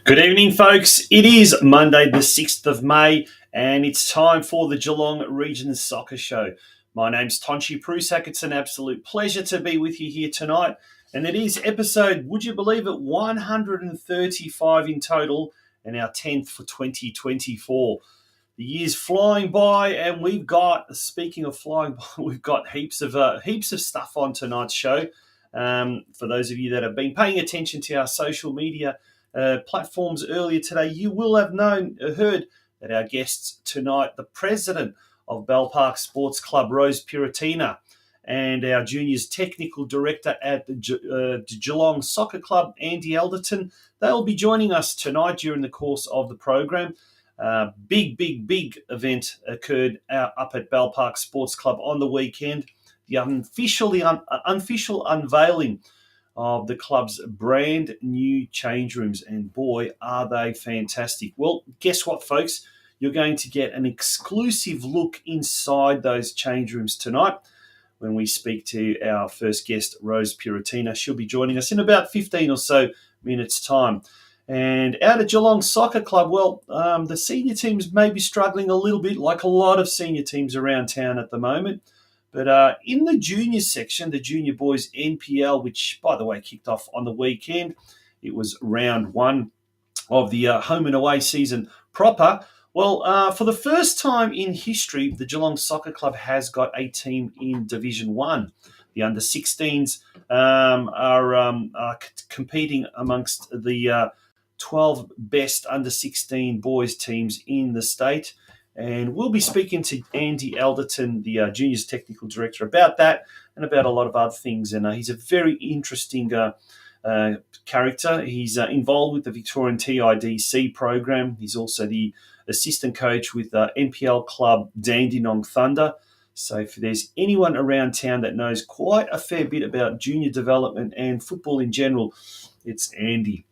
Good evening, folks. It is Monday, the 6th of May, and it's time for the Geelong Region Soccer Show. My name's Tonchi Prusak. It's an absolute pleasure to be with you here tonight, and it is episode, would you believe it, 135 in total, and our 10th for 2024. The year's flying by, and we've got, speaking of flying by, we've got heaps of stuff on tonight's show. For those of you that have been paying attention to our social media platforms earlier today, you will have heard that our guests tonight, the president of Bell Park Sports Club, Rose PIRROTINA, and our juniors technical director at the Geelong Soccer Club, Andy ELDERTON, they'll be joining us tonight during the course of the program. Big event occurred up at Bell Park Sports Club on the weekend. The unofficial unveiling of the club's brand new change rooms, and boy, are they fantastic. Well, guess what, folks? You're going to get an exclusive look inside those change rooms tonight when we speak to our first guest, Rose PIRROTINA. She'll be joining us in about 15 or so minutes' time. And out at Geelong Soccer Club, well, the senior teams may be struggling a little bit, like a lot of senior teams around town at the moment. But in the junior section, the Junior Boys NPL, which, by the way, kicked off on the weekend, it was round one of the home and away season proper. Well, for the first time in history, the Geelong Soccer Club has got a team in Division 1. The under-16s are competing amongst the 12 best under-16 boys teams in the state. And we'll be speaking to Andy ELDERTON, the Juniors Technical Director, about that and about a lot of other things. And he's a very interesting character. He's involved with the Victorian TIDC program. He's also the assistant coach with NPL club Dandenong Thunder. So if there's anyone around town that knows quite a fair bit about junior development and football in general, it's Andy.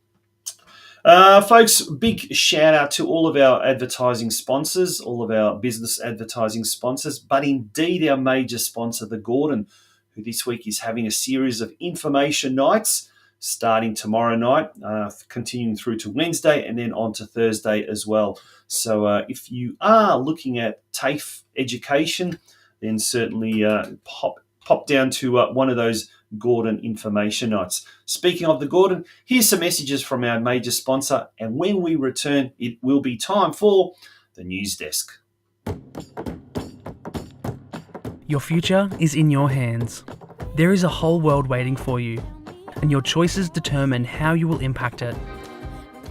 Folks, big shout out to all of our advertising sponsors, all of our business advertising sponsors, but indeed our major sponsor, the Gordon, who this week is having a series of information nights starting tomorrow night, continuing through to Wednesday and then on to Thursday as well. So if you are looking at TAFE education, then certainly pop down to one of those Gordon information nights. Speaking of the Gordon, here's some messages from our major sponsor, and when we return, it will be time for the news desk. Your future is in your hands. There is a whole world waiting for you, and your choices determine how you will impact it.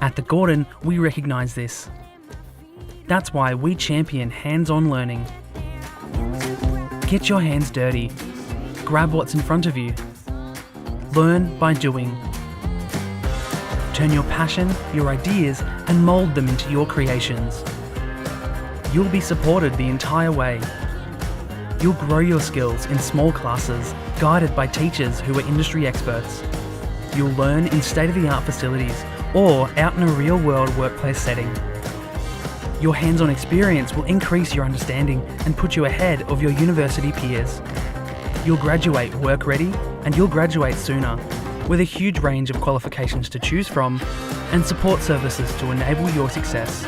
At the Gordon, we recognise this. That's why we champion hands-on learning. Get your hands dirty. Grab what's in front of you. Learn by doing. Turn your passion, your ideas, and mould them into your creations. You'll be supported the entire way. You'll grow your skills in small classes, guided by teachers who are industry experts. You'll learn in state-of-the-art facilities or out in a real-world workplace setting. Your hands-on experience will increase your understanding and put you ahead of your university peers. You'll graduate work-ready, and you'll graduate sooner, with a huge range of qualifications to choose from and support services to enable your success.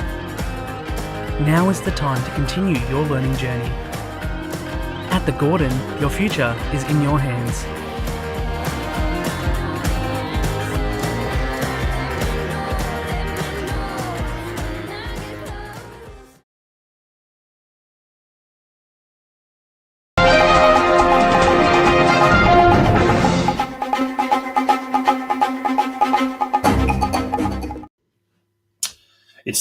Now is the time to continue your learning journey. At the Gordon, your future is in your hands.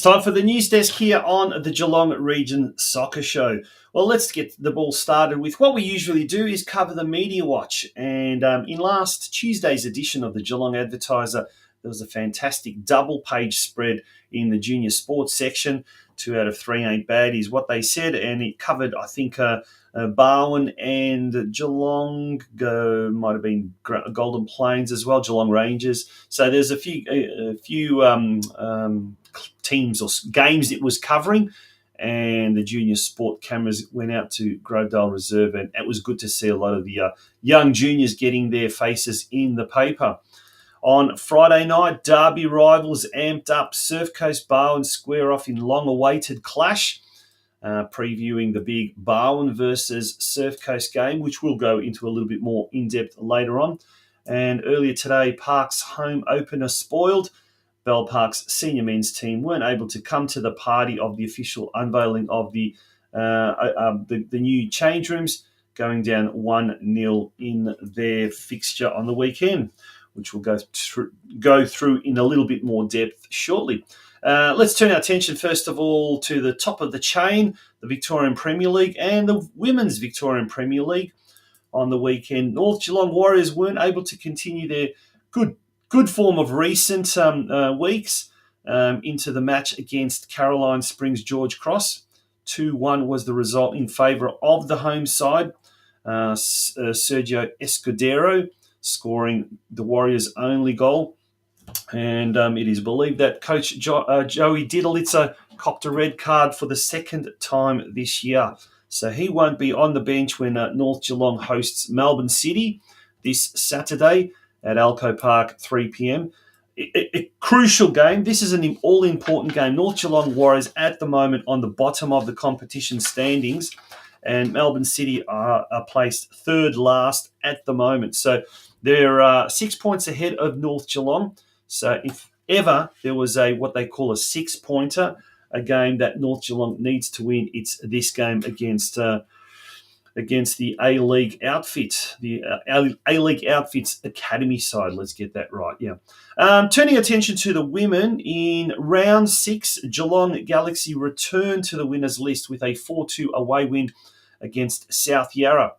time for the news desk here on the Geelong Region Soccer Show. Well, let's get the ball started with what we usually do is cover the media watch. And in last Tuesday's edition of the Geelong Advertiser, there was a fantastic double-page spread in the junior sports section. 2 out of 3 ain't bad is what they said, and it covered, I think, Barwon and Geelong, might have been Golden Plains as well, Geelong Rangers. So there's a few teams or games it was covering, and the junior sport cameras went out to Grovedale Reserve, and it was good to see a lot of the young juniors getting their faces in the paper. On Friday night, Derby rivals amped up. Surf Coast Barwon square off in long-awaited clash, previewing the big Barwon versus Surf Coast game, which we'll go into a little bit more in-depth later on. And earlier today, Park's home opener spoiled. Bell Park's senior men's team weren't able to come to the party of the official unveiling of the new change rooms, going down 1-0 in their fixture on the weekend, which we'll go through in a little bit more depth shortly. Let's turn our attention first of all to the top of the chain, the Victorian Premier League and the Women's Victorian Premier League. On the weekend, North Geelong Warriors weren't able to continue their good form of recent weeks into the match against Caroline Springs George Cross. 2-1 was the result in favour of the home side. Sergio Escudero scoring the Warriors' only goal. And it is believed that coach Joey Didalitza copped a red card for the second time this year. So he won't be on the bench when North Geelong hosts Melbourne City this Saturday at Alco Park, 3 p.m. A crucial game. This is an all-important game. North Geelong Warriors at the moment on the bottom of the competition standings, and Melbourne City are placed third last at the moment. So they're 6 points ahead of North Geelong. So if ever there was what they call a 6-pointer, a game that North Geelong needs to win, it's this game against the A-League outfit, the A-League Outfits Academy side. Let's get that right, yeah. Turning attention to the women, in round 6, Geelong Galaxy returned to the winners list with a 4-2 away win against South Yarra.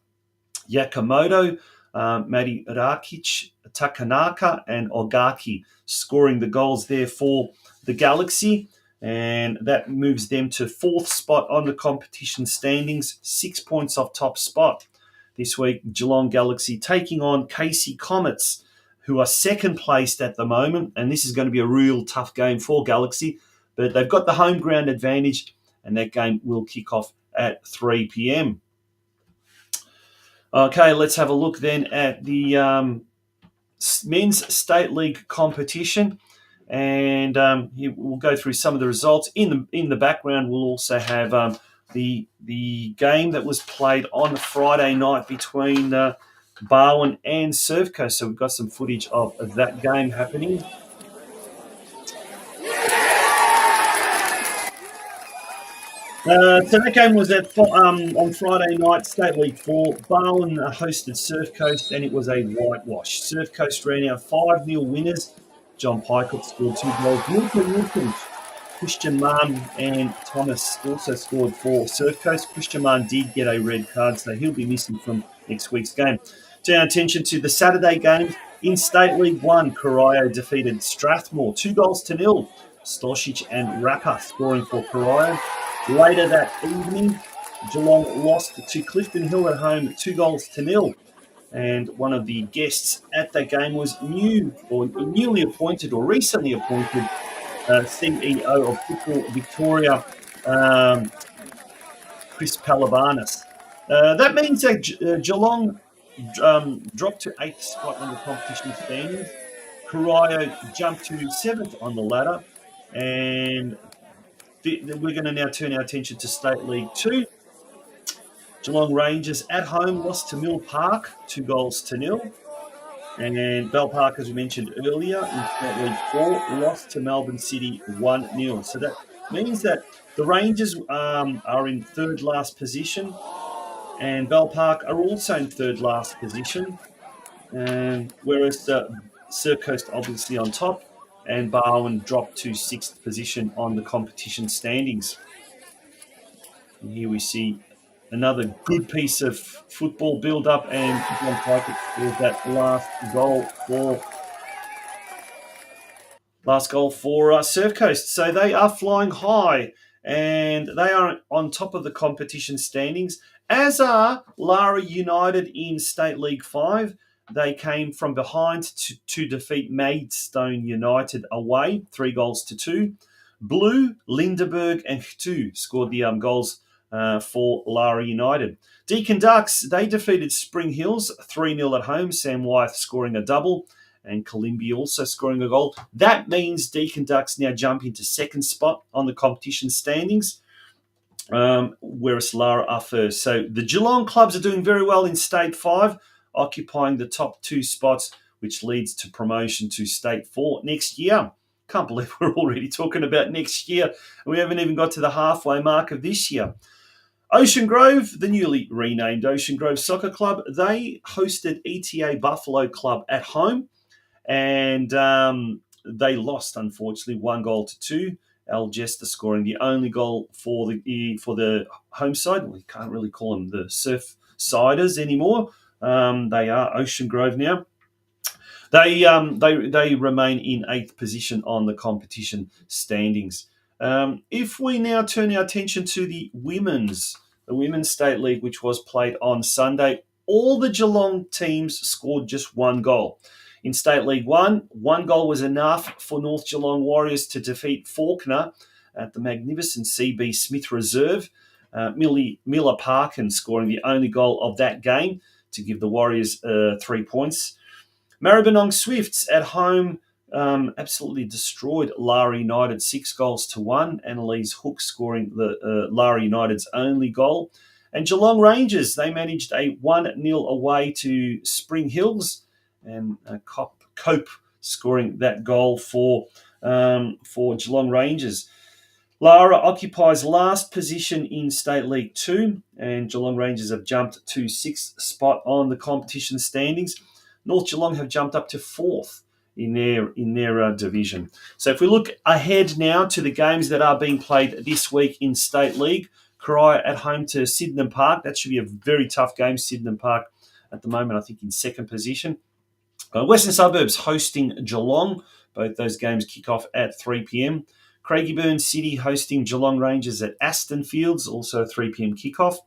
Yakamoto, Madi Rakic, Takanaka and Ogaki scoring the goals there for the Galaxy, and that moves them to 4th spot on the competition standings, 6 points off top spot. This week, Geelong Galaxy taking on Casey Comets, who are second placed at the moment, and this is going to be a real tough game for Galaxy, but they've got the home ground advantage, and that game will kick off at 3 p.m. Okay, let's have a look then at the men's state league competition, and we'll go through some of the results. In the background, we'll also have the game that was played on Friday night between Barwon and Surf Coast. So we've got some footage of that game happening. So that game was on Friday night, State League 4. Barwon hosted Surf Coast, and it was a whitewash. Surf Coast ran out 5-0 winners. John Picott scored 2 goals. Wilson, Christian Mann and Thomas also scored for Surf Coast. Christian Mann did get a red card, so he'll be missing from next week's game. Turn our attention to the Saturday games. In State League 1, Corio defeated Strathmore 2-0. Stosic and Rapper scoring for Corio. Later that evening, Geelong lost to Clifton Hill at home 2-0. And one of the guests at that game was newly appointed or recently appointed CEO of Football Victoria, Chris Palavanis. That means that Geelong dropped to 8th spot on the competition standings. Corio jumped to 7th on the ladder, and we're going to now turn our attention to State League 2. Geelong Rangers at home lost to Mill Park 2-0. And Bell Park, as we mentioned earlier, in State League 4, lost to Melbourne City 1-0. So that means that the Rangers are in third last position, and Bell Park are also in third last position, whereas Surf Coast obviously on top. and Barwon dropped to 6th position on the competition standings. And here we see another good piece of football build-up, and John Pickett scores that last goal for Surf Coast. So they are flying high, and they are on top of the competition standings, as are Lara United in State League 5. They came from behind to defeat Maidstone United away, 3-2. Blue, Lindeberg, and Htu scored the goals for Lara United. Deakin Ducks, they defeated Spring Hills 3-0 at home, Sam Wyeth scoring a double, and Columbia also scoring a goal. That means Deakin Ducks now jump into second spot on the competition standings, whereas Lara are first. So the Geelong clubs are doing very well in State 5, occupying the top 2 spots, which leads to promotion to State 4 next year. Can't believe we're already talking about next year. We haven't even got to the halfway mark of this year. Ocean Grove, the newly renamed Ocean Grove Soccer Club, they hosted ETA Buffalo Club at home, and they lost, unfortunately, 1-2. Al Jester scoring the only goal for the home side. We can't really call them the Surf Siders anymore. They are Ocean Grove now. They remain in 8th position on the competition standings. If we now turn our attention to the Women's State League, which was played on Sunday, all the Geelong teams scored just 1 goal. In State League 1, 1 goal was enough for North Geelong Warriors to defeat Faulkner at the magnificent CB Smith Reserve. Miller Parkin scoring the only goal of that game to give the Warriors 3 points. Maribyrnong Swifts at home absolutely destroyed Lara United 6-1. Annalise Hook scoring the Lara United's only goal. And Geelong Rangers, they managed a 1-0 away to Spring Hills, and Cope scoring that goal for Geelong Rangers. Lara occupies last position in State League 2, and Geelong Rangers have jumped to 6th spot on the competition standings. North Geelong have jumped up to 4th in their division. So if we look ahead now to the games that are being played this week in State League, Corio at home to Sydenham Park. That should be a very tough game. Sydenham Park at the moment, I think, in 2nd position. Western Suburbs hosting Geelong. Both those games kick off at 3 p.m. Craigieburn City hosting Geelong Rangers at Aston Fields, also a 3 p.m. kickoff.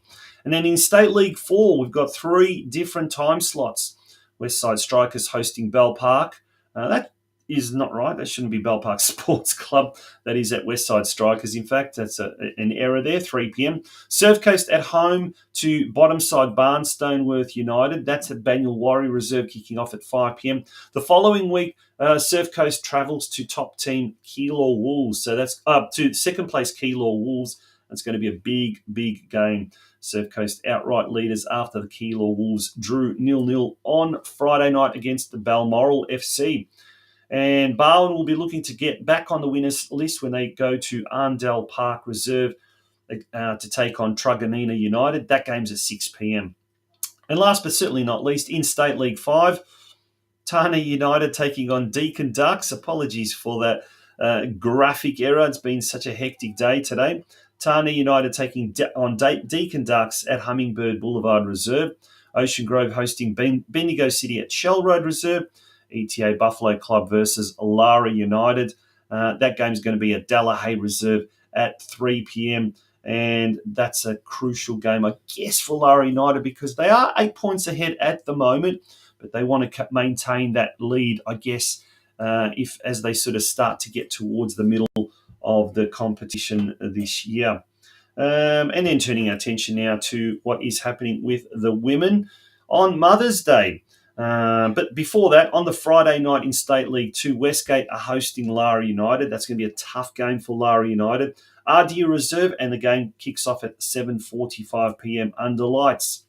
And then in State League 4, we've got 3 different time slots. Westside Strikers hosting Bell Park. That is not right. That shouldn't be Bell Park Sports Club. That is at Westside Strikers. In fact, that's an error there, 3 p.m. Surf Coast at home to Bottomside Barnstoneworth United. That's at Banyule Warrior Reserve, kicking off at 5 p.m. The following week, Surf Coast travels to top team Keilor Wolves. So that's up to second place Keilor Wolves. That's going to be a big, big game. Surf Coast outright leaders after the Keilor Wolves drew 0-0 on Friday night against the Balmoral FC. And Barwon will be looking to get back on the winners list when they go to Arndell Park Reserve to take on Truganina United. That game's at 6 p.m. And last but certainly not least, in State League 5, Tana United taking on Deakin Ducks. Apologies for that graphic error. It's been such a hectic day today. Tana United taking on Deakin Ducks at Hummingbird Boulevard Reserve. Ocean Grove hosting Bendigo City at Shell Road Reserve. ETA Buffalo Club versus Lara United. That game is going to be at Delahaye Reserve at 3 p.m. And that's a crucial game, I guess, for Lara United because they are 8 points ahead at the moment, but they want to maintain that lead, I guess, as they sort of start to get towards the middle of the competition this year. And then turning our attention now to what is happening with the women on Mother's Day. But before that, on the Friday night in State League 2, Westgate are hosting Lara United. That's going to be a tough game for Lara United. Ardia Reserve, and the game kicks off at 7:45 p.m. under lights.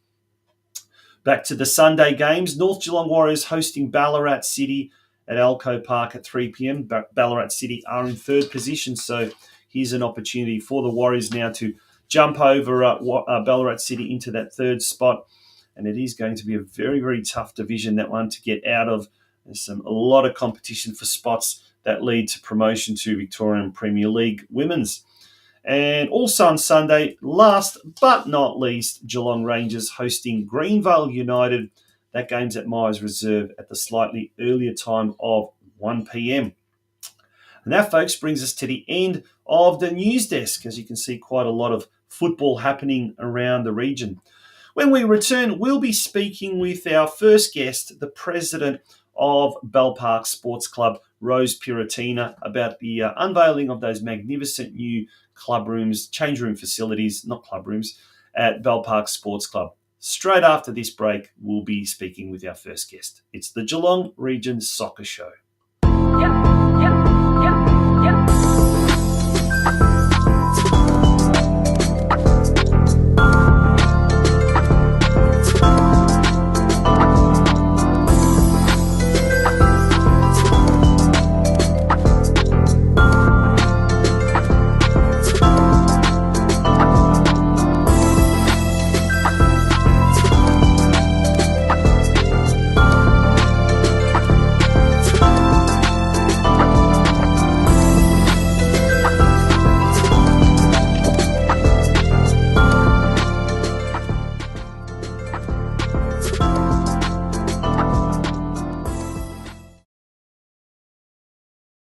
Back to the Sunday games. North Geelong Warriors hosting Ballarat City at Alco Park at 3 p.m. Ballarat City are in 3rd position, so here's an opportunity for the Warriors now to jump over Ballarat City into that 3rd spot. And it is going to be a very, very tough division, that one, to get out of. There's a lot of competition for spots that lead to promotion to Victorian Premier League Women's. And also on Sunday, last but not least, Geelong Rangers hosting Greenvale United. That game's at Myers Reserve at the slightly earlier time of 1 p.m. And that, folks, brings us to the end of the news desk. As you can see, quite a lot of football happening around the region. When we return, we'll be speaking with our first guest, the president of Bell Park Sports Club, Rose PIRROTINA, about the unveiling of those magnificent new club rooms, change room facilities, not club rooms, at Bell Park Sports Club. Straight after this break, we'll be speaking with our first guest. It's the Geelong Region Soccer Show.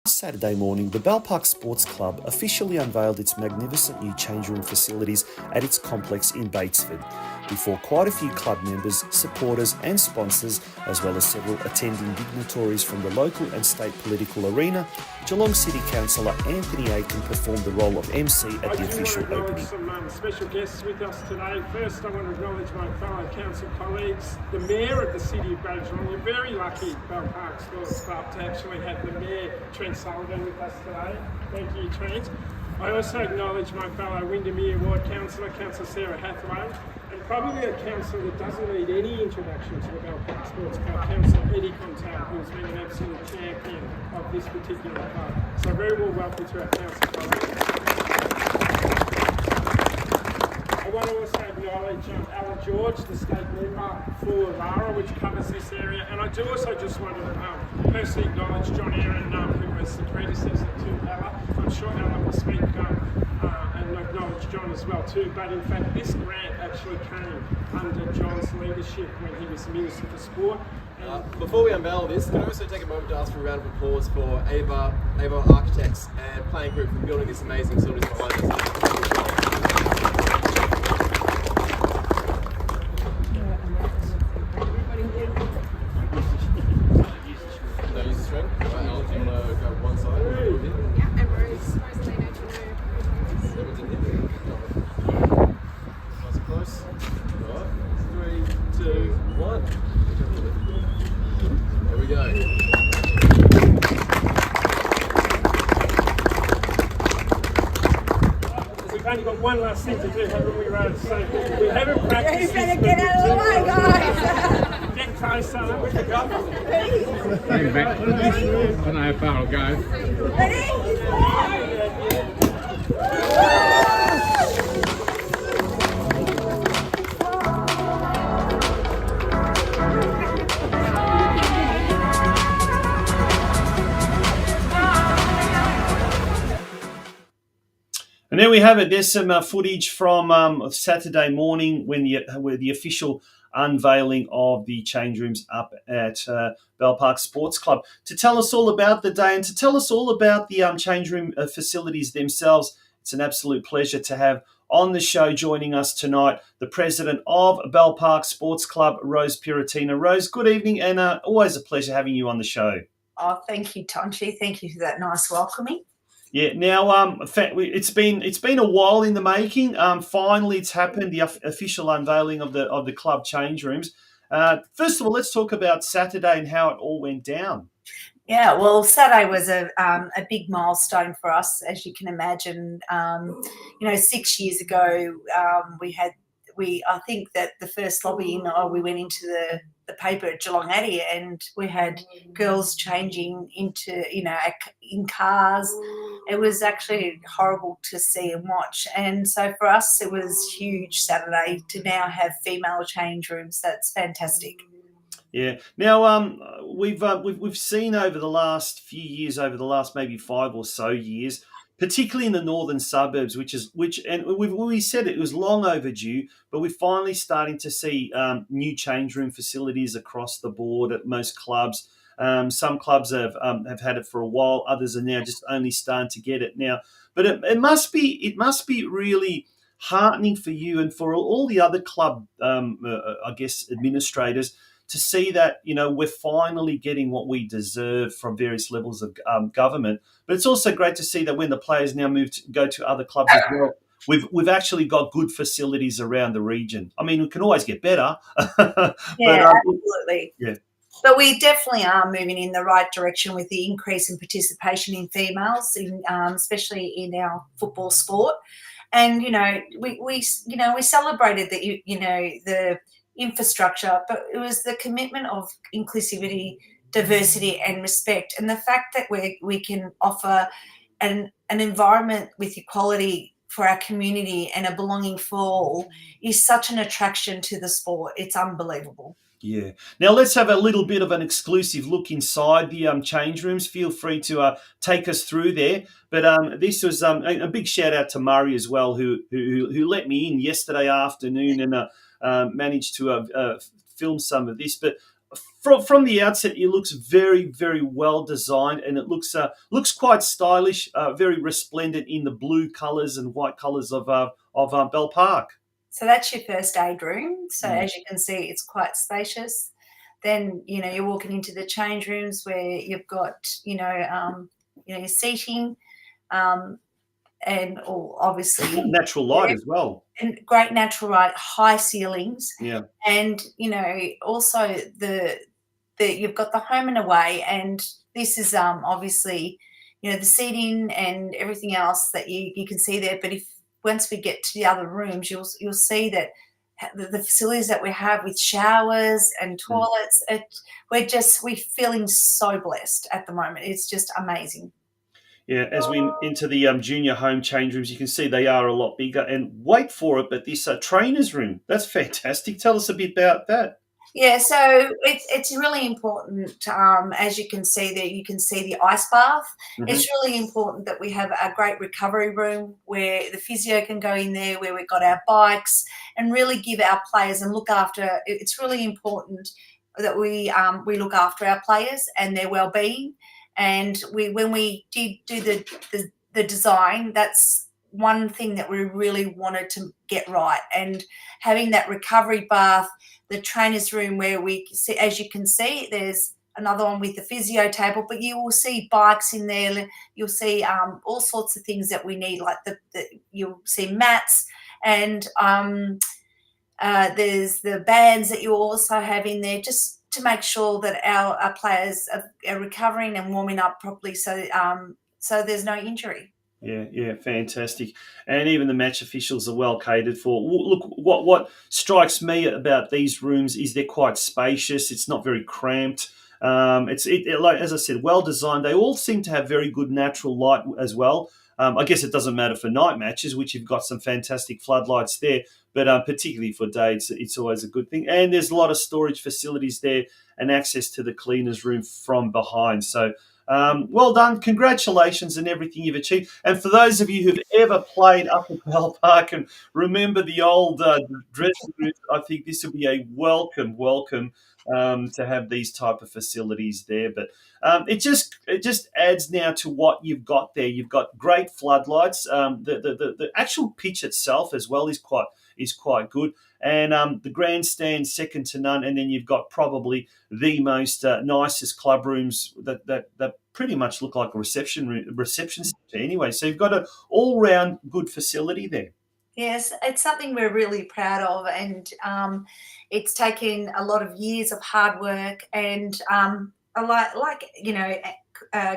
Saturday morning, the Bell Park Sports Club officially unveiled its magnificent new change room facilities at its complex in Batesford, before quite a few club members, supporters and sponsors, as well as several attending dignitaries from the local and state political arena. Geelong City Councillor Anthony Aiken performed the role of MC at the official opening. Some special guests with us today. First, I want to acknowledge my fellow council colleagues, the Mayor of the City of Geelong. We're very lucky, Bell Park Sports Club, to actually have the Mayor, Trent Sullivan, with us today. Thank you, Trent. I also acknowledge my fellow Windermere Ward Councillor, Councillor Sarah Hathaway, and probably a councillor that doesn't need any introduction to the Bell Park Sports Club, Councillor Eddie Contal, who's been an absolute champion of this particular club. So very well welcome to our council colleagues. I want to also acknowledge Alan George, the state member for Lara, which covers this area, and I do also just want to personally acknowledge John Aaron, who was the predecessor to Ella. I'm sure Alan will speak and acknowledge John as well too, but in fact this grant actually came under John's leadership when he was Minister for Sport. Before we unveil this, can I also take a moment to ask for a round of applause for Ava Architects and Playing Group for building this amazing facilities behind us. One last thing to do, haven't we, Rose? So we haven't practiced. You better get out of the way, guys. Get closer with the government. Hang back. I don't know how far it'll go. Ready? And there we have it. There's some footage from Saturday morning when the official unveiling of the change rooms up at Bell Park Sports Club. To tell us all about the day and to tell us all about the change room facilities themselves, it's an absolute pleasure to have on the show joining us tonight the president of Bell Park Sports Club, Rose PIRROTINA. Rose, good evening, and always a pleasure having you on the show. Oh, thank you, Tonchi. Thank you for that nice welcoming. Yeah. Now, it's been a while in the making. Finally, it's happened. The official unveiling of the club change rooms. First of all, let's talk about Saturday and how it all went down. Yeah, well, Saturday was a big milestone for us, as you can imagine. 6 years ago, I think that the first lobbying, we went into the paper at Geelong Addy, and we had girls changing into, in cars. It was actually horrible to see and watch. And so for us, it was huge Saturday to now have female change rooms. That's fantastic. Yeah. Now, we've seen over the last few years, over the last maybe 5 or so years, particularly in the northern suburbs, and we said it was long overdue, but we're finally starting to see new change room facilities across the board at most clubs. Some clubs have had it for a while; others are now just only starting to get it now. But it must be really heartening for you and for all the other club, I guess, administrators to see that we're finally getting what we deserve from various levels of government. But it's also great to see that when the players now go to other clubs as well, we've actually got good facilities around the region. I mean, we can always get better, but Yeah, absolutely. yeah, But we definitely are moving in the right direction with the increase in participation in females, especially in our football sport. And we celebrated the infrastructure, but it was the commitment of inclusivity, diversity, and respect, and the fact that we can offer an environment with equality for our community and a belonging for all is such an attraction to the sport. It's unbelievable. yeah. Now let's have a little bit of an exclusive look inside the change rooms. Feel free to take us through there. But this was a big shout out to Murray as well, who let me in yesterday afternoon and managed to film some of this. But from the outset, it looks very, very well designed, and it looks quite stylish, very resplendent in the blue colours and white colours of Bell Park. So that's your first aid room. So Mm. as you can see, it's quite spacious. Then you're walking into the change rooms where you've got your seating, and obviously Natural light as well. and great natural light, high ceilings, Yeah. and also the you've got the home and away, and this is obviously the seating and everything else that you can see there. But if once we get to the other rooms, you'll see that the facilities that we have with showers and toilets, we're feeling so blessed at the moment. It's just amazing. Yeah, as we into the junior home change rooms, you can see they are a lot bigger. And wait for it, but this trainer's room, that's fantastic. Tell us a bit about that. Yeah, so it's really important, as you can see there, you can see the ice bath. It's really important that we have a great recovery room where the physio can go in there, where we've got our bikes, and really give our players and look after. It's really important that we look after our players and their well-being. And when we did do the design, that's one thing that we really wanted to get right. And having that recovery bath, the trainer's room where we see, as you can see, there's another one with the physio table, but you will see bikes in there. You'll see all sorts of things that we need, like you'll see mats, and there's the bands that you also have in there, just to make sure that our players are recovering and warming up properly, so there's no injury. Yeah, fantastic. And even the match officials are well catered for. Look, what strikes me about these rooms is they're quite spacious. It's not very cramped. Like as I said, well designed. They all seem to have very good natural light as well. I guess it doesn't matter for night matches, which you've got some fantastic floodlights there, but particularly for day, it's always a good thing. And there's a lot of storage facilities there and access to the cleaners room from behind. So well done. Congratulations on everything you've achieved. And for those of you who've ever played up at Bell Park and remember the old dressing rooms, I think this will be a welcome to have these type of facilities there. But it just adds now to what you've got there. You've got great floodlights. The actual pitch itself as well is quite good. And the grandstand second to none. And then you've got probably the most nicest club rooms that pretty much look like a reception center anyway. So you've got an all-round good facility there. Yes, it's something we're really proud of, and it's taken a lot of years of hard work. And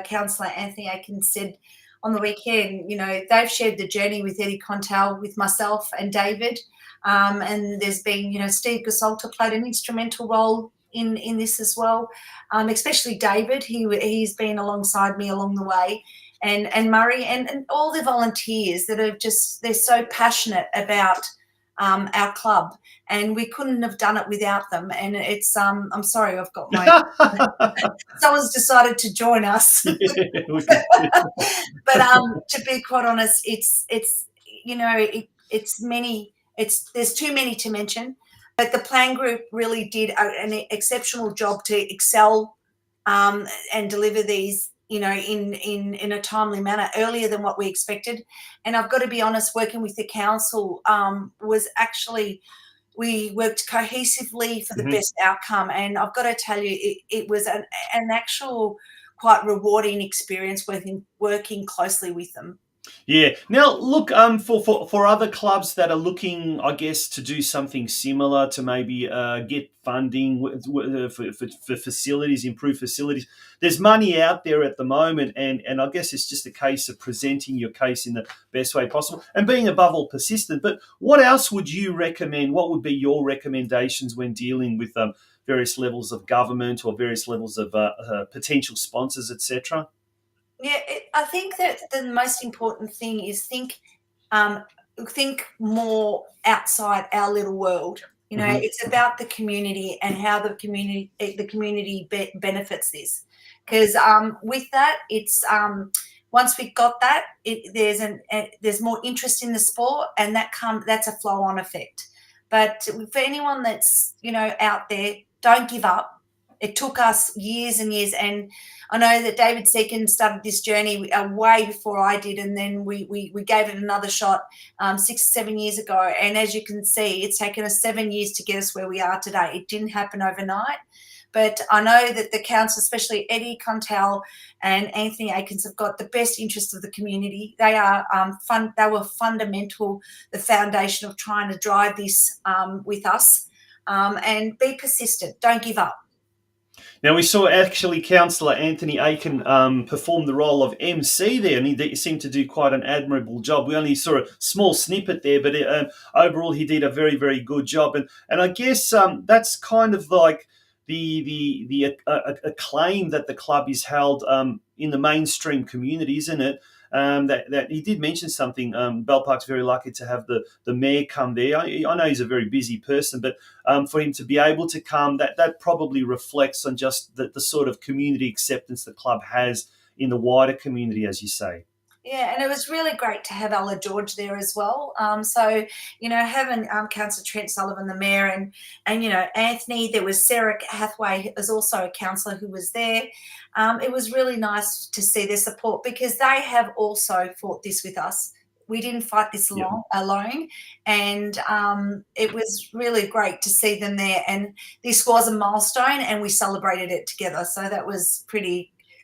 Councillor Anthony Atkins said on the weekend, they've shared the journey with Eddie Contal, with myself and David, and there's been, Steve Gasolta played an instrumental role in this as well, especially David. He's been alongside me along the way. And Murray and all the volunteers that are they're so passionate about our club, and we couldn't have done it without them. And it's I'm sorry, I've got my someone's decided to join us. Yeah, we can see. But to be quite honest, it's it's many. There's too many to mention. But the plan group really did an exceptional job to excel and deliver these, in a timely manner, earlier than what we expected. And I've got to be honest, working with the council was actually, we worked cohesively for the best outcome. And I've got to tell you, it was an actual quite rewarding experience working closely with them. Yeah. Now, look, for other clubs that are looking, I guess, to do something similar, to maybe get funding for facilities, improve facilities. There's money out there at the moment, and I guess it's just a case of presenting your case in the best way possible and being above all persistent. But what else would you recommend? What would be your recommendations when dealing with various levels of government or various levels of potential sponsors, etc.? Yeah, I think that the most important thing is think more outside our little world. It's about the community and how the community benefits this. Because with that, it's once we got that, there's more interest in the sport, and that's a flow-on effect. But for anyone that's out there, don't give up. It took us years and years, and I know that David Seacon started this journey way before I did, and then we gave it another shot 6 or 7 years ago. And as you can see, it's taken us 7 years to get us where we are today. It didn't happen overnight, but I know that the council, especially Eddie Contel and Anthony Akins, have got the best interest of the community. They are They were fundamental, the foundation of trying to drive this with us, and be persistent. Don't give up. Now, we saw actually Councillor Anthony Aiken perform the role of MC there, and he seemed to do quite an admirable job. We only saw a small snippet there, but overall he did a very, very good job. And I guess that's kind of like the acclaim that the club is held in the mainstream community, isn't it? That he did mention something. Bell Park's very lucky to have the mayor come there. I know he's a very busy person, but for him to be able to come, that probably reflects on just the sort of community acceptance the club has in the wider community, as you say. Yeah, and it was really great to have Ella George there as well. So, having Councillor Trent Sullivan, the mayor, and Anthony, there was Sarah Hathaway, as also a councillor who was there. It was really nice to see their support, because they have also fought this with us. We didn't fight this alone, and it was really great to see them there. And this was a milestone, and we celebrated it together. So that was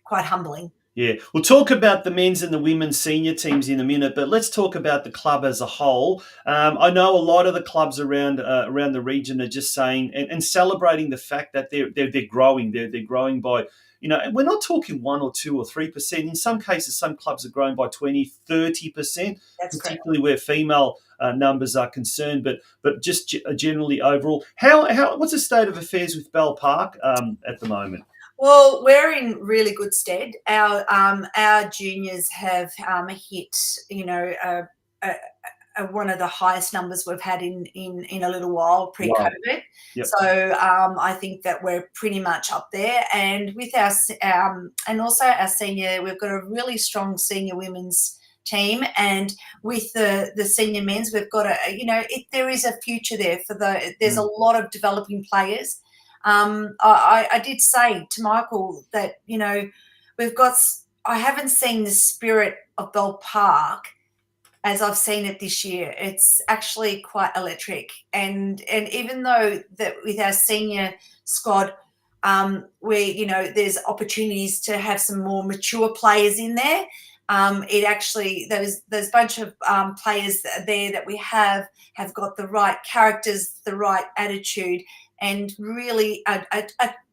quite humbling. Yeah, we'll talk about the men's and the women's senior teams in a minute, but let's talk about the club as a whole. I know a lot of the clubs around the region are just saying and celebrating the fact that they're growing. They're growing by, we're not talking 1 or 2 or 3%. In some cases, some clubs are growing by 20, 30%, particularly where female numbers are concerned. But just generally overall, what's the state of affairs with Bell Park at the moment? Well, we're in really good stead. Our juniors have hit, one of the highest numbers we've had in a little while pre-COVID. Wow. Yep. So I think that we're pretty much up there. And with our and also our senior, we've got a really strong senior women's team, and with the senior men's, we've got there is a future there there's a lot of developing players. I did say to Michael that, I haven't seen the spirit of Bell Park as I've seen it this year. It's actually quite electric. And even though that with our senior squad, there's opportunities to have some more mature players in there. It actually, there's bunch of players there that we have got the right characters, the right attitude, and really,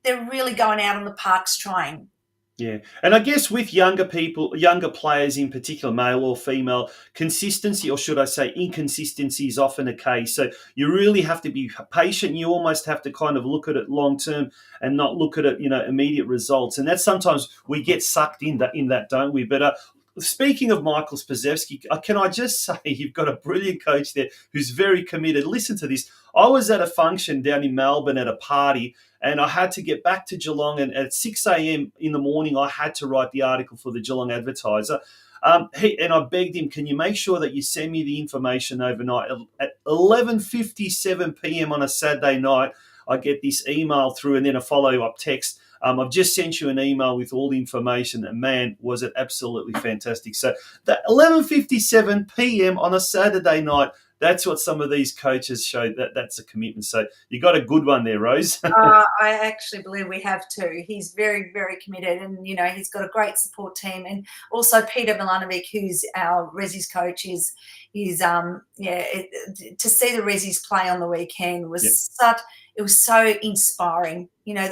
they're really going out on the parks trying. Yeah, and I guess with younger players in particular, male or female, consistency, or should I say inconsistency, is often a case. So you really have to be patient. You almost have to kind of look at it long term and not look at it, immediate results. And that's sometimes we get sucked in that, don't we? But speaking of Michael Spazewski, can I just say you've got a brilliant coach there who's very committed. Listen to this. I was at a function down in Melbourne at a party, and I had to get back to Geelong, and at 6 a.m. in the morning, I had to write the article for the Geelong Advertiser. And I begged him, can you make sure that you send me the information overnight? At 11:57 p.m. on a Saturday night, I get this email through and then a follow-up text. I've just sent you an email with all the information, and man, was it absolutely fantastic. So that 11:57 p.m. on a Saturday night, that's what some of these coaches show. That's a commitment. So you got a good one there, Rose. I actually believe we have too. He's very, very committed, and he's got a great support team. And also Peter Milanovic, who's our Resis coach, to see the Resis play on the weekend was it was so inspiring.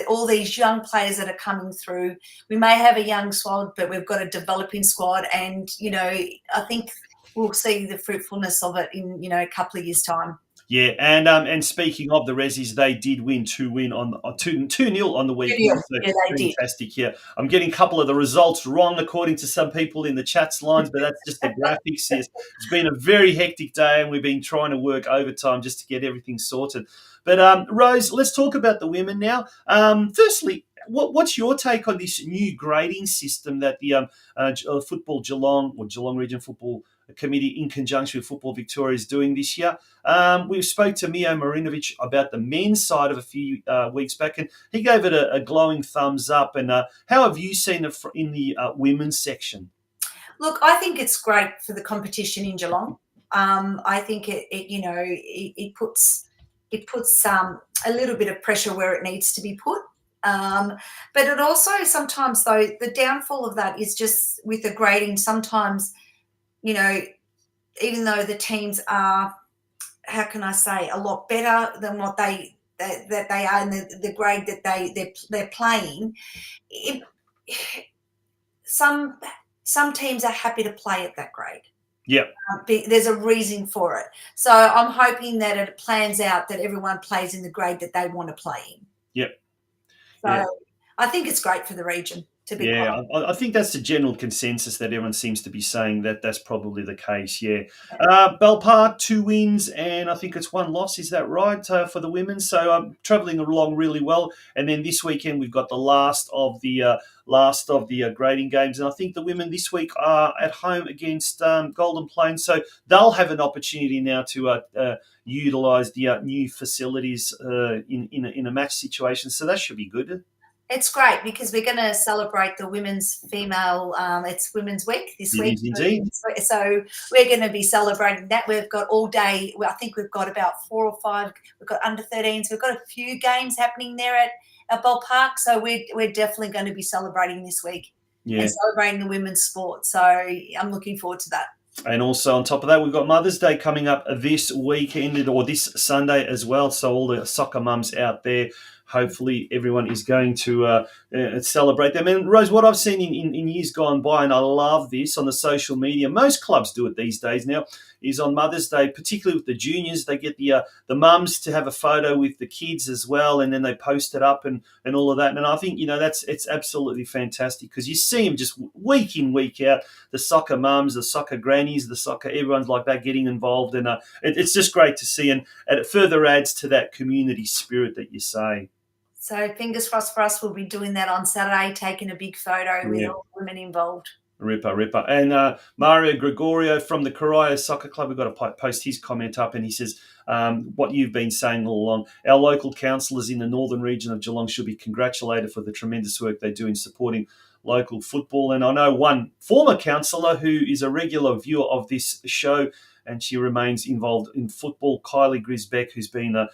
All these young players that are coming through. We may have a young squad, but we've got a developing squad, and I think we'll see the fruitfulness of it in a couple of years' time. Yeah, and speaking of the Resis, they did win 2-0 on the weekend. So yeah, they did. Fantastic. Yeah, I'm getting a couple of the results wrong according to some people in the chats lines, but that's just the graphics. It's been a very hectic day, and we've been trying to work overtime just to get everything sorted. But Rose, let's talk about the women now. Firstly, what's your take on this new grading system that the Football Geelong or Geelong Region Football Committee in conjunction with Football Victoria is doing this year? We spoke to Mio Marinovic about the men's side of a few weeks back, and he gave it a glowing thumbs up. And how have you seen it in the women's section? Look, I think it's great for the competition in Geelong. I think it puts a little bit of pressure where it needs to be put. But it also sometimes, though, the downfall of that is just with the grading. Sometimes, even though the teams are, how can I say, a lot better than what they are in the grade that they're playing, some teams are happy to play at that grade. Yep. There's a reason for it. So I'm hoping that it plans out that everyone plays in the grade that they want to play in. Yep. So I think it's great for the region, to be honest. I think that's the general consensus that everyone seems to be saying that's probably the case, yeah. Bell Park, 2 wins, and I think it's 1 loss, is that right, for the women? So I'm travelling along really well. And then this weekend we've got the last of the grading games, and I think the women this week are at home against Golden Plains, so they'll have an opportunity now to utilise the new facilities in a match situation. So that should be good. It's great because we're going to celebrate the women's female. It's Women's Week this week. Indeed. So we're going to be celebrating that. We've got all day. I think we've got about 4 or 5. We've got under 13s. We've got a few games happening there at Bell Park. So we're definitely going to be celebrating this week and celebrating the women's sport. So I'm looking forward to that. And also on top of that, we've got Mother's Day coming up this weekend or this Sunday as well. So all the soccer mums out there, hopefully everyone is going to celebrate them. And Rose, what I've seen in years gone by, and I love this on the social media, most clubs do it these days now, is on Mother's Day, particularly with the juniors, they get the mums to have a photo with the kids as well, and then they post it up and all of that. And I think, it's absolutely fantastic because you see them just week in, week out, the soccer mums, the soccer grannies, everyone's like that getting involved. And it's just great to see, and it further adds to that community spirit that you say. So fingers crossed for us. We'll be doing that on Saturday, taking a big photo with all the women involved. Ripper. And Mario Gregorio from the Corio Soccer Club, we've got to post his comment up, and he says, what you've been saying all along, our local councillors in the northern region of Geelong should be congratulated for the tremendous work they do in supporting local football. And I know one former councillor who is a regular viewer of this show, and she remains involved in football, Kylie Grisbeck, who's been a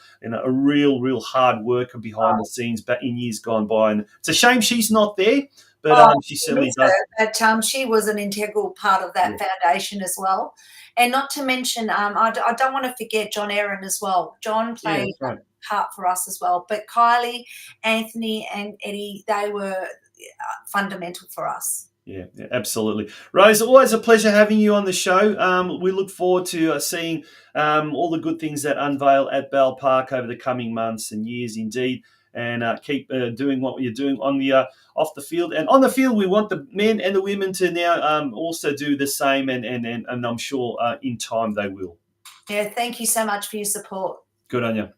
real hard worker behind the scenes back in years gone by. And it's a shame she's not there, but she certainly does. But she was an integral part of that foundation as well. And not to mention, I don't want to forget John Aaron as well. John played a part for us as well. But Kylie, Anthony and Eddie, they were fundamental for us. Yeah, absolutely. Rose, always a pleasure having you on the show. We look forward to seeing all the good things that unveil at Bell Park over the coming months and years indeed. and keep doing what you're doing on the off the field. And on the field, we want the men and the women to now also do the same, and I'm sure in time they will. Yeah, thank you so much for your support. Good on you.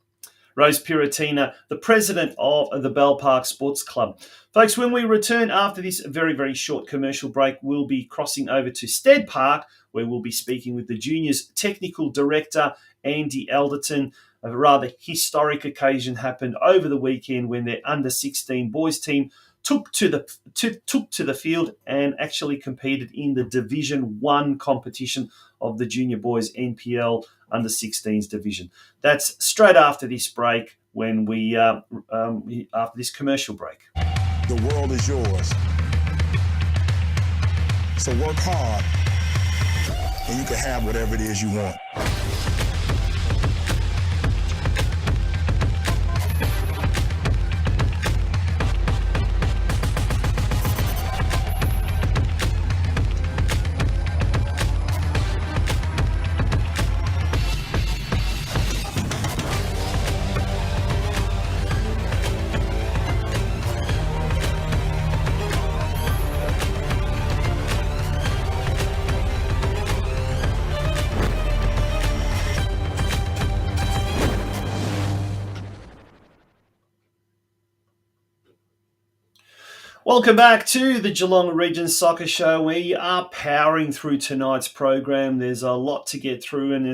Rose PIRROTINA, the president of the Bell Park Sports Club. Folks, when we return after this very, very short commercial break, we'll be crossing over to Stead Park, where we'll be speaking with the Juniors Technical Director, Andy ELDERTON. A rather historic occasion happened over the weekend when their under-16 boys team took to the field and actually competed in the Division 1 competition of the Junior Boys NPL under-16s division. That's straight after this break, when we after this commercial break. The world is yours. So work hard, and you can have whatever it is you want. Welcome back to the Geelong Region Soccer Show. We are powering through tonight's program. There's a lot to get through, and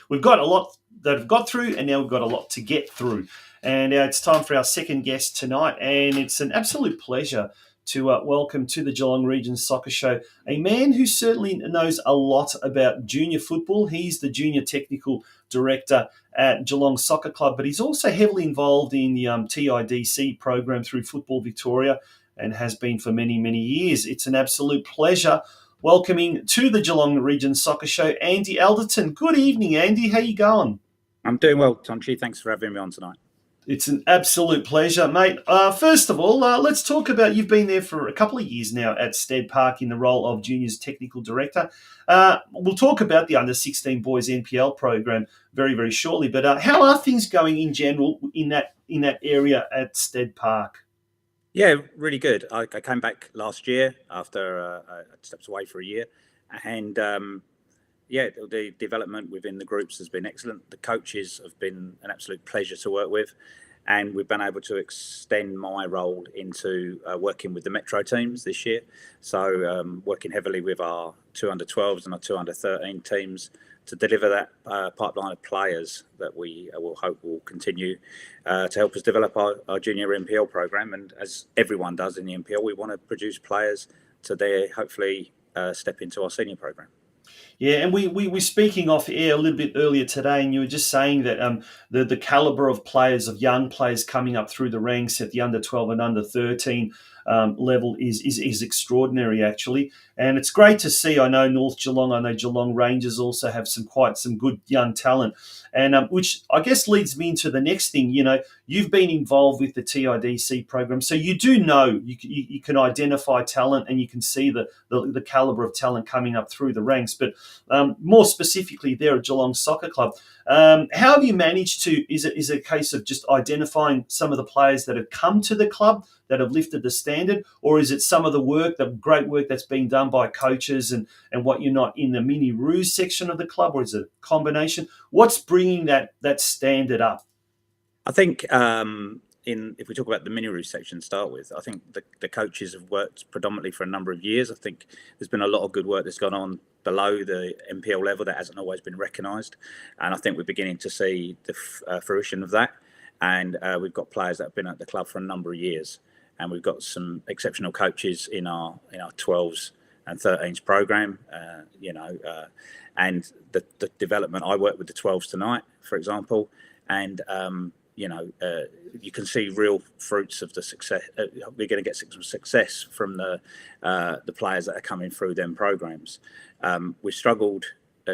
we've got a lot that have got through, and now we've got a lot to get through. And it's time for our second guest tonight, and it's an absolute pleasure to welcome to the Geelong Region Soccer Show a man who certainly knows a lot about junior football. He's the Junior Technical Director at Geelong Soccer Club, but he's also heavily involved in the TIDC program through Football Victoria, and has been for many, many years. It's an absolute pleasure welcoming to the Geelong Region Soccer Show, Andy ELDERTON. Good evening, Andy. How you going? I'm doing well, Tonchi. Thanks for having me on tonight. It's an absolute pleasure, mate. First of all, let's talk about, you've been there for a couple of years now at Stead Park in the role of Juniors Technical Director. We'll talk about the Under-16 Boys NPL program very, very shortly, but how are things going in general in that area at Stead Park? Yeah, really good. I came back last year after I stepped away for a year, and the development within the groups has been excellent. The coaches have been an absolute pleasure to work with, and we've been able to extend my role into working with the Metro teams this year. So working heavily with our 2 under-12s and our 2 under-13 teams to deliver that pipeline of players that we will hope will continue to help us develop our junior NPL program. And as everyone does in the NPL, we want to produce players to hopefully step into our senior program. Yeah, and we were speaking off air a little bit earlier today, and you were just saying that the calibre of players, of young players coming up through the ranks at the under-12 and under-13 level is extraordinary, actually. And it's great to see. I know North Geelong, I know Geelong Rangers also have quite some good young talent, and which I guess leads me into the next thing. You know, you've been involved with the TIDC program, so you do know, you can identify talent, and you can see the calibre of talent coming up through the ranks. But more specifically there at Geelong Soccer Club, how have you managed to, is it a case of just identifying some of the players that have come to the club that have lifted the standard, or is it some of the great work that's being done by coaches and what you're not in the mini ruse section of the club, or is it a combination? What's bringing that standard up? I think if we talk about the mini ruse section to start with, I think the coaches have worked predominantly for a number of years. I think there's been a lot of good work that's gone on below the NPL level that hasn't always been recognised, and I think we're beginning to see the fruition of that. And we've got players that have been at the club for a number of years, and we've got some exceptional coaches in our 12s and 13s program. And the development. I work with the 12s tonight, for example, and you can see real fruits of the success. We're going to get some success from the players that are coming through them programs. We've struggled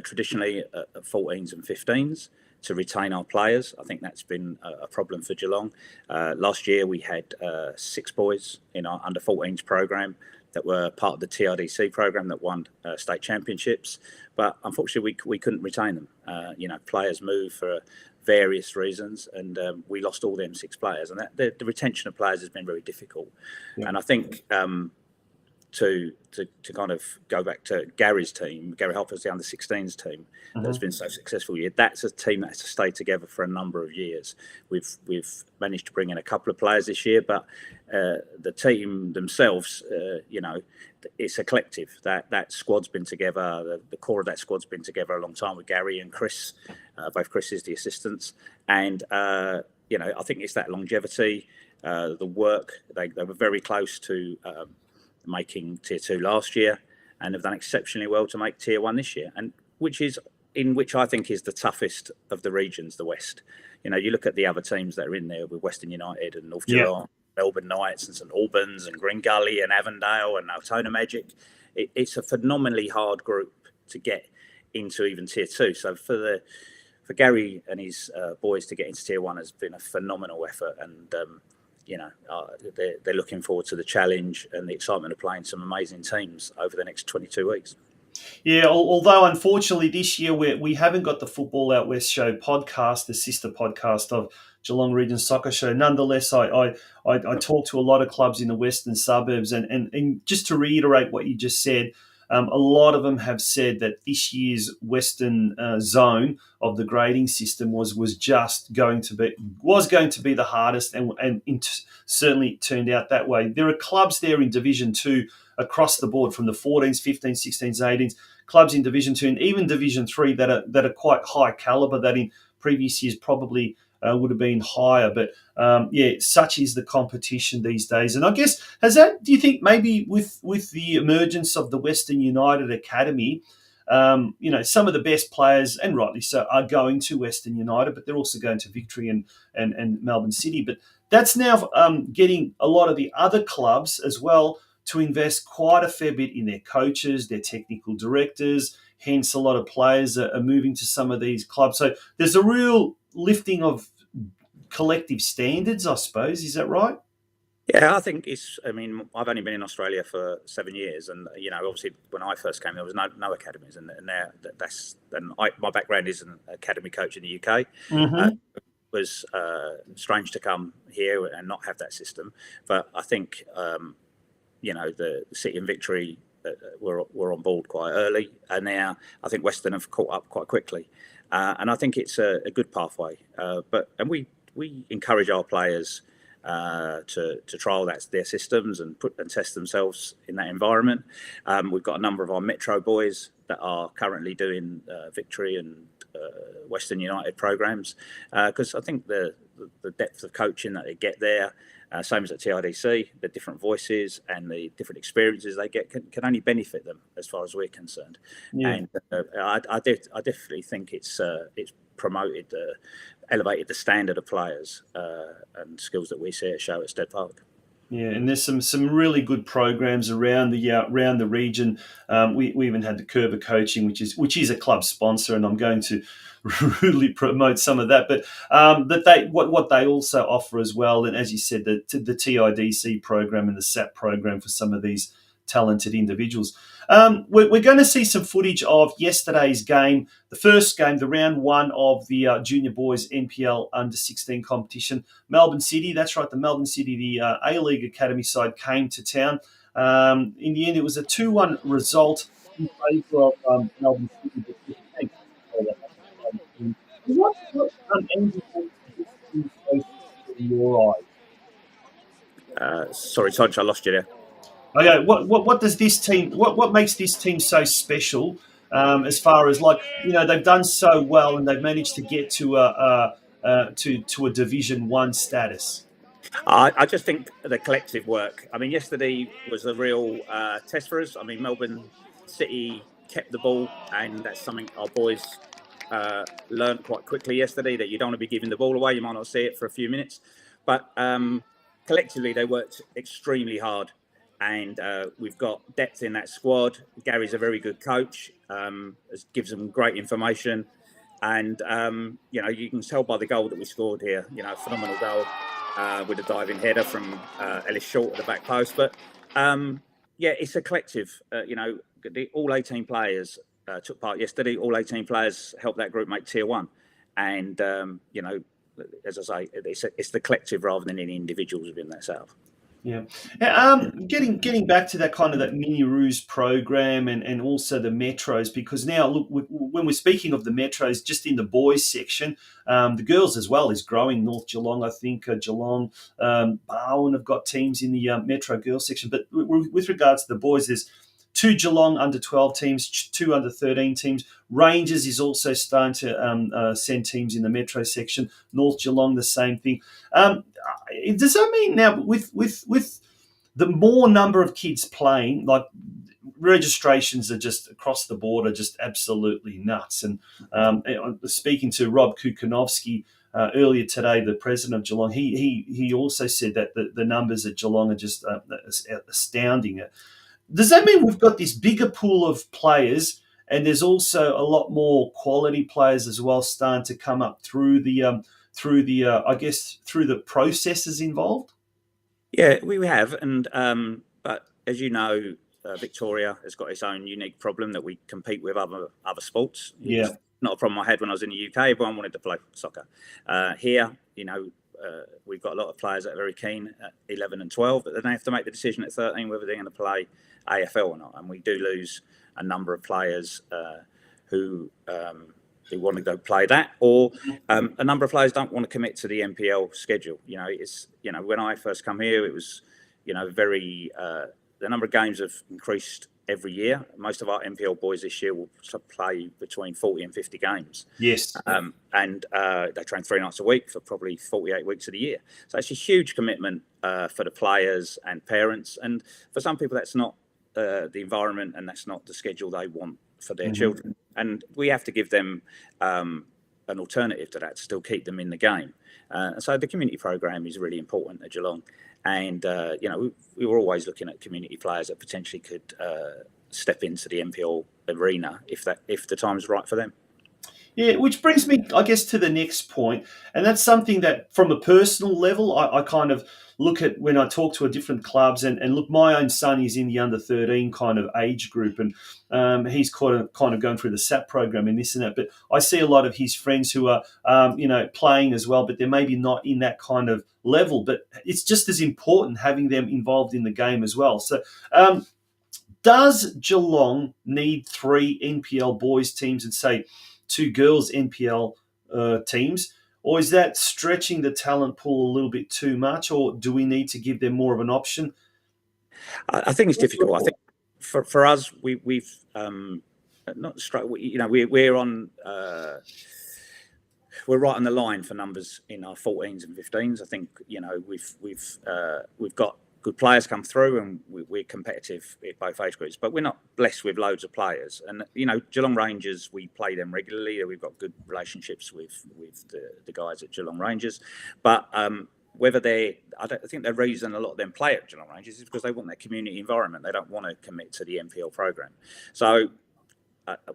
traditionally at 14s and 15s to retain our players. I think that's been a problem for Geelong. Last year we had 6 boys in our under 14s program that were part of the TRDC program that won state championships, but unfortunately we couldn't retain them. Players move for various reasons, and we lost all them 6 players, and that the retention of players has been very difficult. Yeah. And I think to kind of go back to Gary's team, Gary Hopper's the under-16s team that's been so successful here. That's a team that has to stay together for a number of years. We've managed to bring in a couple of players this year, but the team themselves, it's a collective. That squad's been together. The core of that squad's been together a long time with Gary and Chris. Both Chris's the assistants, and I think it's that longevity, the work. They were very close to making Tier 2 last year, and have done exceptionally well to make Tier 1 this year, and which I think is the toughest of the regions, the West. You look at the other teams that are in there with Western United and North Geelong, Melbourne Knights and St Albans and Green Gully and Avondale and Altona Magic. It's a phenomenally hard group to get into even Tier 2. So for Gary and his boys to get into Tier 1 has been a phenomenal effort, and they're looking forward to the challenge and the excitement of playing some amazing teams over the next 22 weeks. Yeah, although unfortunately this year we haven't got the Football Out West Show podcast, the sister podcast of Geelong Region Soccer Show. Nonetheless, I talk to a lot of clubs in the western suburbs, and just to reiterate what you just said, a lot of them have said that this year's Western zone of the grading system was going to be the hardest, and certainly turned out that way. There are clubs there in Division 2 across the board, from the 14s, 15s, 16s, 18s, clubs in Division 2 and even Division 3 that are quite high calibre, that in previous years probably would have been higher. But such is the competition these days. And I guess, do you think maybe with the emergence of the Western United Academy, some of the best players, and rightly so, are going to Western United, but they're also going to Victory and Melbourne City. But that's now getting a lot of the other clubs as well to invest quite a fair bit in their coaches, their technical directors. Hence, a lot of players are moving to some of these clubs. So there's a real lifting of collective standards, I suppose. Is that right? Yeah, I think I've only been in Australia for 7 years, and obviously when I first came, there was no academies, and now my background is an academy coach in the UK. It was strange to come here and not have that system, but I think the City and Victory were on board quite early, and now I think Western have caught up quite quickly, and I think it's a good pathway. And we encourage our players to trial their systems and test themselves in that environment. We've got a number of our Metro boys that are currently doing Victory and Western United programs, because I think the depth of coaching that they get there, same as at TRDC, the different voices and the different experiences they get can only benefit them as far as we're concerned. Yeah. And I definitely think it's promoted, elevated the standard of players and skills that we see at show at Stead Park. Yeah, and there's some really good programs around the region. We even had the Kerber Coaching, which is a club sponsor, and I'm going to really promote some of that. But what they also offer as well, and as you said, the TIDC program and the SAP program for some of these talented individuals. We're going to see some footage of yesterday's game, the first game, the round 1 of the Junior Boys NPL Under-16 competition. Melbourne City, that's right, the Melbourne City, the A-League Academy side came to town. In the end, it was a 2-1 result in favour of Melbourne City. What ended in your eyes? Sorry, Tonch, I lost you there. Okay, what does this team? What makes this team so special? As far as they've done so well and they've managed to get to a Division 1 status. I just think the collective work. Yesterday was a real test for us. Melbourne City kept the ball, and that's something our boys learned quite quickly yesterday, that you don't want to be giving the ball away. You might not see it for a few minutes, but collectively they worked extremely hard. And we've got depth in that squad. Gary's a very good coach, gives them great information. And, you can tell by the goal that we scored here, phenomenal goal with a diving header from Ellis Short at the back post. But, it's a collective. All 18 players took part yesterday. All 18 players helped that group make Tier 1. and as I say, it's the collective rather than any individuals within that setup. Yeah. Getting back to that kind of that mini Roos program and also the metros, because now look, when we're speaking of the metros, just in the boys section, the girls as well is growing. North Geelong, I think, Geelong, Barwon have got teams in the metro girls section. But with regards to the boys, there's 2 Geelong under 12 teams, 2 under 13 teams. Rangers is also starting to send teams in the metro section. North Geelong, the same thing. Does that mean now with the more number of kids playing, like registrations are just across the board are just absolutely nuts? And speaking to Rob Kukanovsky earlier today, the president of Geelong, he also said that the numbers at Geelong are just astounding. Does that mean we've got this bigger pool of players, and there's also a lot more quality players as well starting to come up through the processes involved? Yeah, we have, and but as you know, Victoria has got its own unique problem that we compete with other sports. Yeah, it's not a problem I had when I was in the UK. Everyone wanted to play soccer. Here, we've got a lot of players that are very keen at 11 and 12, but then they have to make the decision at 13 whether they're going to play AFL or not. And we do lose a number of players who want to go play that, or a number of players don't want to commit to the NPL schedule. When I first come here, it was, very the number of games have increased every year. Most of our NPL boys this year will play between 40 and 50 games. Yes. And they train 3 nights a week for probably 48 weeks of the year. So it's a huge commitment for the players and parents. And for some people, that's not the environment and that's not the schedule they want for their children. And we have to give them an alternative to that to still keep them in the game. So the community program is really important at Geelong. And, we were always looking at community players that potentially could step into the NPL arena if the time is right for them. Yeah, which brings me, I guess, to the next point. And that's something that from a personal level, I kind of look at when I talk to different clubs. And look, my own son is in the under 13 kind of age group. And he's kind of going through the SAP program and this and that. But I see a lot of his friends who are, playing as well, but they're maybe not in that kind of level. But it's just as important having them involved in the game as well. So does Geelong need 3 NPL boys teams and say 2 girls NPL teams, or is that stretching the talent pool a little bit too much, or do we need to give them more of an option? I think it's difficult. I think for us, we've not struck. We're on. We're right on the line for numbers in our 14s and 15s. I think we've got good players come through, and we're competitive at both age groups. But we're not blessed with loads of players. And Geelong Rangers, we play them regularly. We've got good relationships with the guys at Geelong Rangers. But whether I think the reason a lot of them play at Geelong Rangers is because they want that community environment. They don't want to commit to the NPL program. So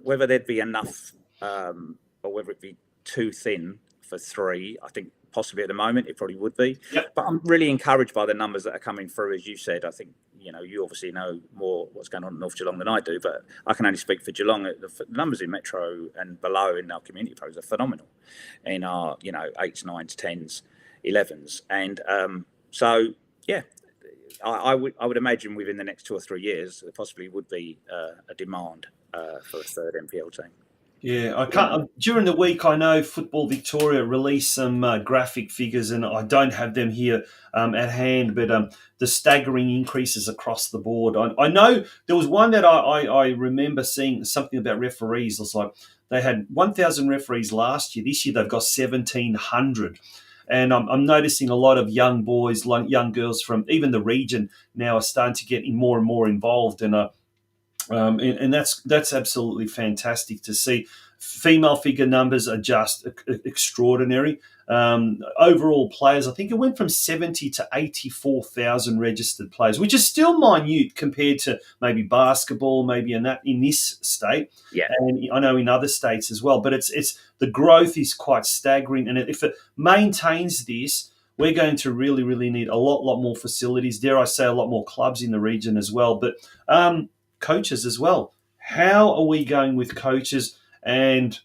whether there'd be enough, or whether it'd be too thin for 3, I think possibly at the moment it probably would be. Yep. But I'm really encouraged by the numbers that are coming through. As you said, I think you obviously know more what's going on in North Geelong than I do, but I can only speak for Geelong. The numbers in Metro and below in our community programs are phenomenal in our 8s, 9s, 10s, 11s, and I would imagine within the next 2 or 3 years there possibly would be a demand for a 3rd NPL team. Yeah, I can't. During the week, I know Football Victoria released some graphic figures, and I don't have them here at hand, but the staggering increases across the board. I know there was one that I remember seeing something about referees. It's like they had 1,000 referees last year. This year they've got 1,700. And I'm noticing a lot of young boys, young girls from even the region now are starting to get more and more involved, and that's absolutely fantastic to see. Female figure numbers are just extraordinary. Overall players, I think it went from 70 to 84,000 registered players, which is still minute compared to maybe basketball, maybe in this state. Yeah, and I know in other states as well. But it's the growth is quite staggering, and if it maintains this, we're going to really, really need a lot more facilities. Dare I say, a lot more clubs in the region as well. But coaches as well. How are we going with coaches? And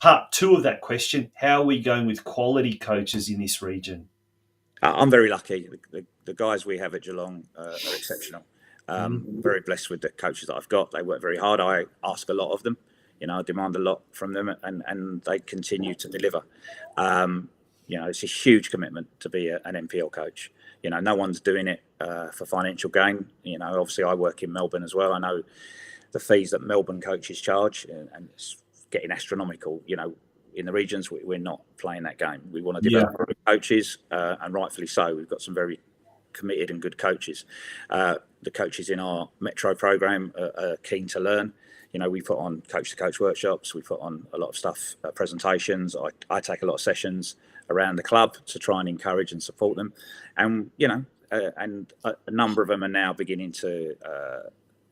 part two of that question, how are we going with quality coaches in this region? I'm very lucky. The guys we have at Geelong are exceptional. Very blessed with the coaches that I've got. They work very hard. I ask a lot of them. I demand a lot from them, and they continue to deliver. It's a huge commitment to be an NPL coach. No one's doing it for financial gain. Obviously I work in Melbourne as well. I know the fees that Melbourne coaches charge, and it's getting astronomical. In the regions, we're not playing that game. We want to develop coaches, and rightfully so. We've got some very committed and good coaches. The coaches in our Metro program are keen to learn. We put on coach-to-coach workshops. We put on a lot of stuff, presentations. I take a lot of sessions around the club to try and encourage and support them. And, and a number of them are now beginning to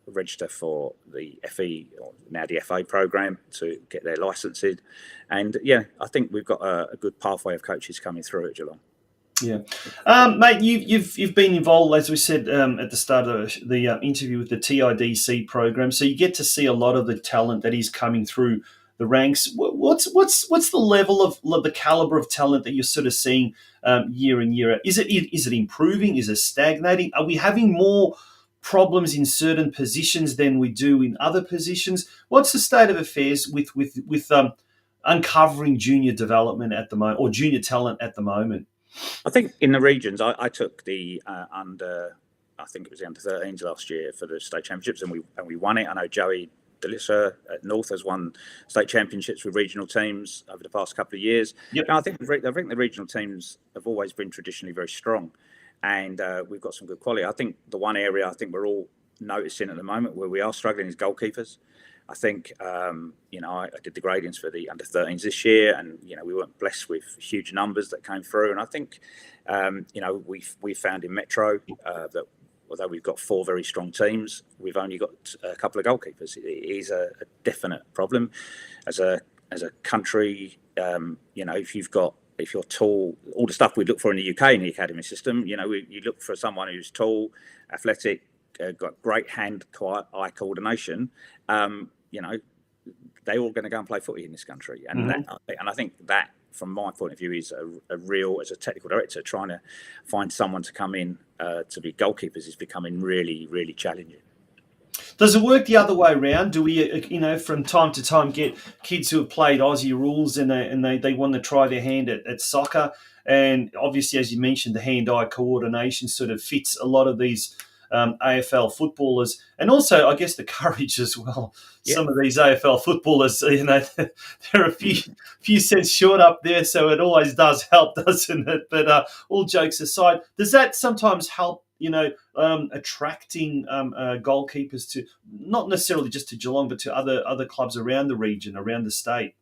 register for the FE, or now the FA program, to get their licensing. And, I think we've got a good pathway of coaches coming through at Geelong. Yeah, mate, you've been involved, as we said at the start of the interview, with the TIDC program, so you get to see a lot of the talent that is coming through the ranks. What's the level of the caliber of talent that you're sort of seeing year in, year out? Is it improving? Is it stagnating? Are we having more problems in certain positions than we do in other positions? What's the state of affairs with uncovering junior development at the moment, or junior talent at the moment? I think in the regions, I took the I think it was the under 13s last year for the state championships, and we won it. I know Joey Delissa at North has won state championships with regional teams over the past couple of years. Yep. I think the regional teams have always been traditionally very strong, and we've got some good quality. I think the one area I think we're all noticing at the moment where we are struggling is goalkeepers. I think, I did the gradings for the under 13s this year, and, we weren't blessed with huge numbers that came through. And I think, we found in Metro that although we've got 4 very strong teams, we've only got a couple of goalkeepers. It is a definite problem as a country. If you're tall, all the stuff we look for in the UK in the academy system, you look for someone who's tall, athletic, got great hand-eye coordination. They're all going to go and play footy in this country, and I think that, from my point of view, is a real, as a technical director, trying to find someone to come in to be goalkeepers is becoming really, really challenging. Does it work the other way around? Do we, from time to time, get kids who have played Aussie rules and they want to try their hand at soccer? And obviously, as you mentioned, the hand-eye coordination sort of fits a lot of these AFL footballers, and also, I guess, the courage as well. Yeah. Some of these AFL footballers, they're a few cents short up there, so it always does help, doesn't it? But all jokes aside, does that sometimes help, attracting goalkeepers to, not necessarily just to Geelong, but to other clubs around the region, around the state?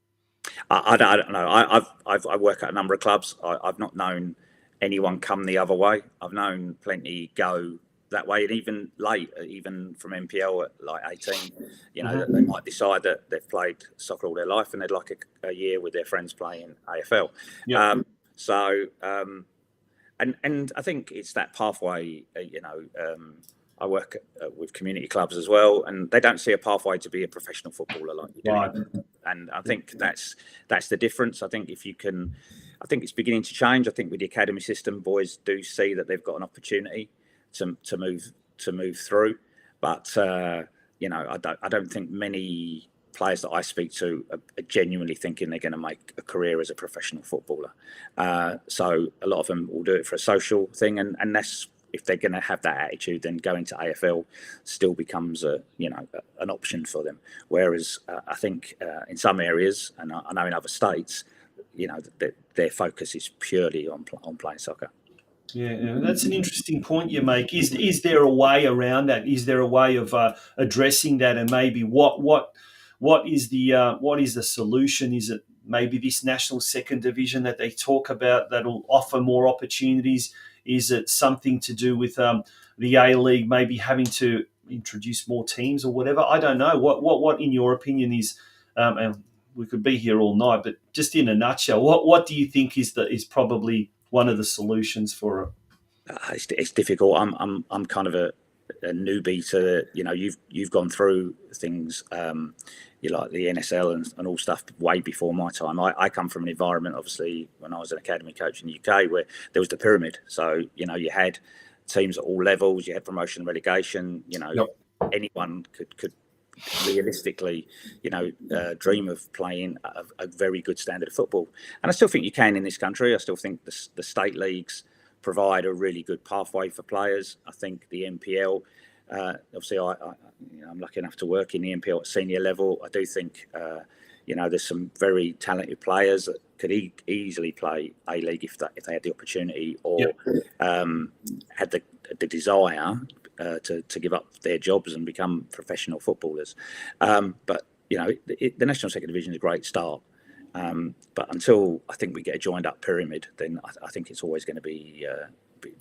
I don't know. I work at a number of clubs. I've not known anyone come the other way. I've known plenty go that way, and even late, even from NPL at like 18, that they might decide that they've played soccer all their life and they'd like a year with their friends playing AFL. Yeah. And I think it's that pathway. I work with community clubs as well, and they don't see a pathway to be a professional footballer like you do. Right. And I think that's the difference. I think it's beginning to change. I think with the academy system, boys do see that they've got an opportunity to move through, but I don't think many players that I speak to are genuinely thinking they're going to make a career as a professional footballer. So a lot of them will do it for a social thing, and that's, if they're going to have that attitude, then going to AFL still becomes an option for them. Whereas I think in some areas, and I know in other states, their focus is purely on playing soccer. Yeah, that's an interesting point you make. Is there a way around that? Is there a way of addressing that? And maybe what is the solution? Is it maybe this national second division that they talk about that will offer more opportunities? Is it something to do with the A-League maybe having to introduce more teams or whatever? I don't know. What in your opinion is? And we could be here all night, but just in a nutshell, what do you think is probably one of the solutions for it? It's difficult. I'm kind of newbie to, you've gone through things, you like the NSL and all stuff way before my time. I come from an environment, obviously, when I was an academy coach in the UK, where there was the pyramid. So, you had teams at all levels, you had promotion and relegation, anyone could realistically, dream of playing a very good standard of football. And I still think you can in this country. I still think the state leagues provide a really good pathway for players. I think the NPL, obviously I'm lucky enough to work in the NPL at senior level. I do think, there's some very talented players that could easily play A-League if they had the opportunity or had the desire to give up their jobs and become professional footballers. But the National Second Division is a great start. But until I think we get a joined up pyramid, then I think it's always going to be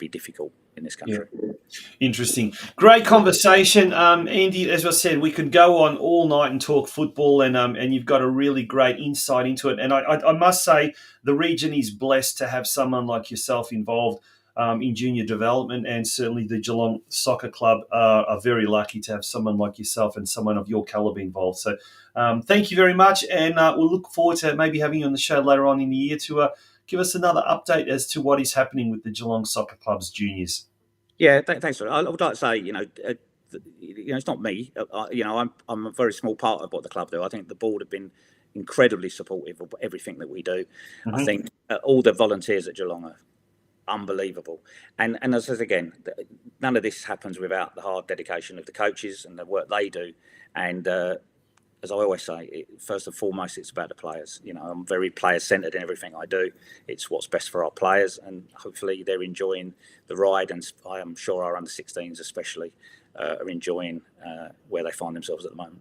difficult in this country. Yeah. Interesting. Great conversation. Andy, as I said, we could go on all night and talk football, and you've got a really great insight into it. And I must say the region is blessed to have someone like yourself involved in junior development, and certainly the Geelong Soccer Club are very lucky to have someone like yourself and someone of your calibre involved. So thank you very much, and we'll look forward to maybe having you on the show later on in the year to give us another update as to what is happening with the Geelong Soccer Club's juniors. Yeah, thanks. I would like to say, it's not me. I'm a very small part of what the club do. I think the board have been incredibly supportive of everything that we do. Mm-hmm. I think all the volunteers at Geelong are unbelievable. And as I said again, none of this happens without the hard dedication of the coaches and the work they do. And as I always say, first and foremost, it's about the players. I'm very player-centred in everything I do. It's what's best for our players, and hopefully they're enjoying the ride. And I am sure our under-16s especially are enjoying where they find themselves at the moment.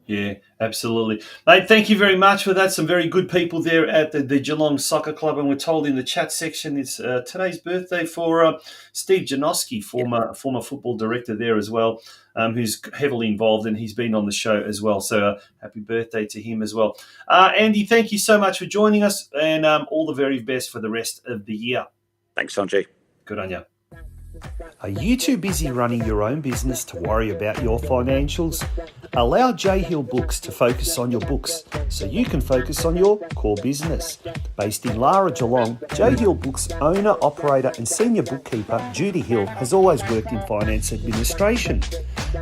Yeah, absolutely. Mate, thank you very much for that. Some very good people there at the Geelong Soccer Club. And we're told in the chat section it's today's birthday for Steve Janoski, former football director there as well, who's heavily involved, and he's been on the show as well. So happy birthday to him as well. Andy, thank you so much for joining us, and all the very best for the rest of the year. Thanks, Sanjay. Good on you. Are you too busy running your own business to worry about your financials? Allow J Hill Books to focus on your books so you can focus on your core business. Based in Lara, Geelong, J Hill Books owner, operator and senior bookkeeper Judy Hill has always worked in finance administration.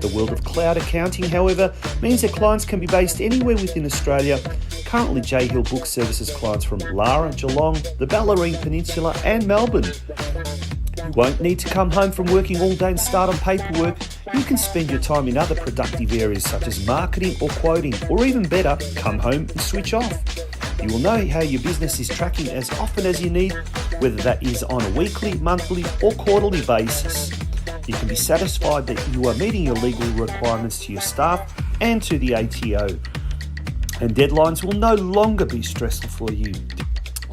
The world of cloud accounting, however, means that clients can be based anywhere within Australia. Currently, J Hill Books services clients from Lara, Geelong, the Bellarine Peninsula and Melbourne. You won't need to come home from working all day and start on paperwork. You can spend your time in other productive areas such as marketing or quoting, or even better, come home and switch off. You will know how your business is tracking as often as you need, whether that is on a weekly, monthly or quarterly basis. You can be satisfied that you are meeting your legal requirements to your staff and to the ATO. And deadlines will no longer be stressful for you.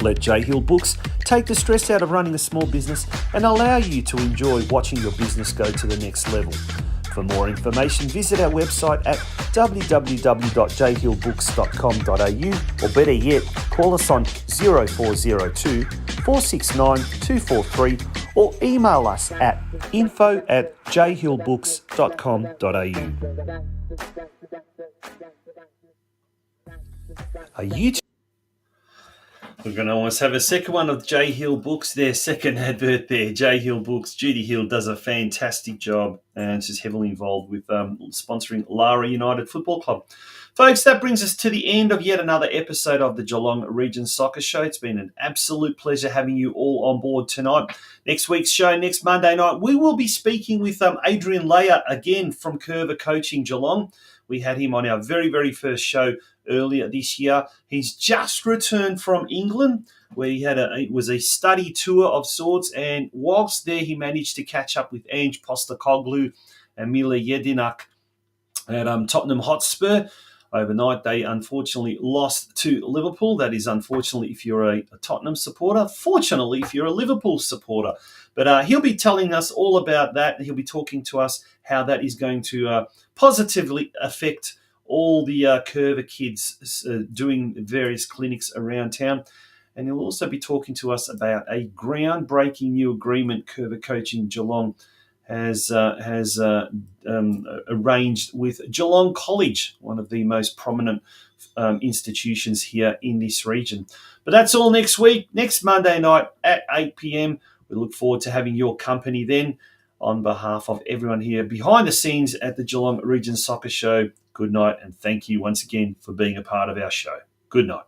Let J Hill Books take the stress out of running a small business and allow you to enjoy watching your business go to the next level. For more information, visit our website at www.jhillbooks.com.au, or better yet, call us on 0402 469 243 or email us at info@jhillbooks.com.au. Are you We're going to almost have a second one of J Hill Books, their second advert there. J Hill Books. Judy Hill does a fantastic job, and she's heavily involved with sponsoring Lara United Football Club. Folks, that brings us to the end of yet another episode of the Geelong Region Soccer Show. It's been an absolute pleasure having you all on board tonight. Next week's show, next Monday night, we will be speaking with Adrian Leyer again from Curva Coaching Geelong. We had him on our very, very first show earlier this year. He's just returned from England, where it was a study tour of sorts, and whilst there he managed to catch up with Ange Postecoglou and Mila Jedinak at Tottenham Hotspur. Overnight, they unfortunately lost to Liverpool. That is unfortunately if you're a Tottenham supporter. Fortunately, if you're a Liverpool supporter. But he'll be telling us all about that. He'll be talking to us how that is going to positively affect all the Curva kids doing various clinics around town. And he'll also be talking to us about a groundbreaking new agreement Curva Coaching Geelong has arranged with Geelong College, one of the most prominent institutions here in this region. But that's all next week, next Monday night at 8 p.m. We look forward to having your company then. On behalf of everyone here behind the scenes at the Geelong Region Soccer Show, good night and thank you once again for being a part of our show. Good night.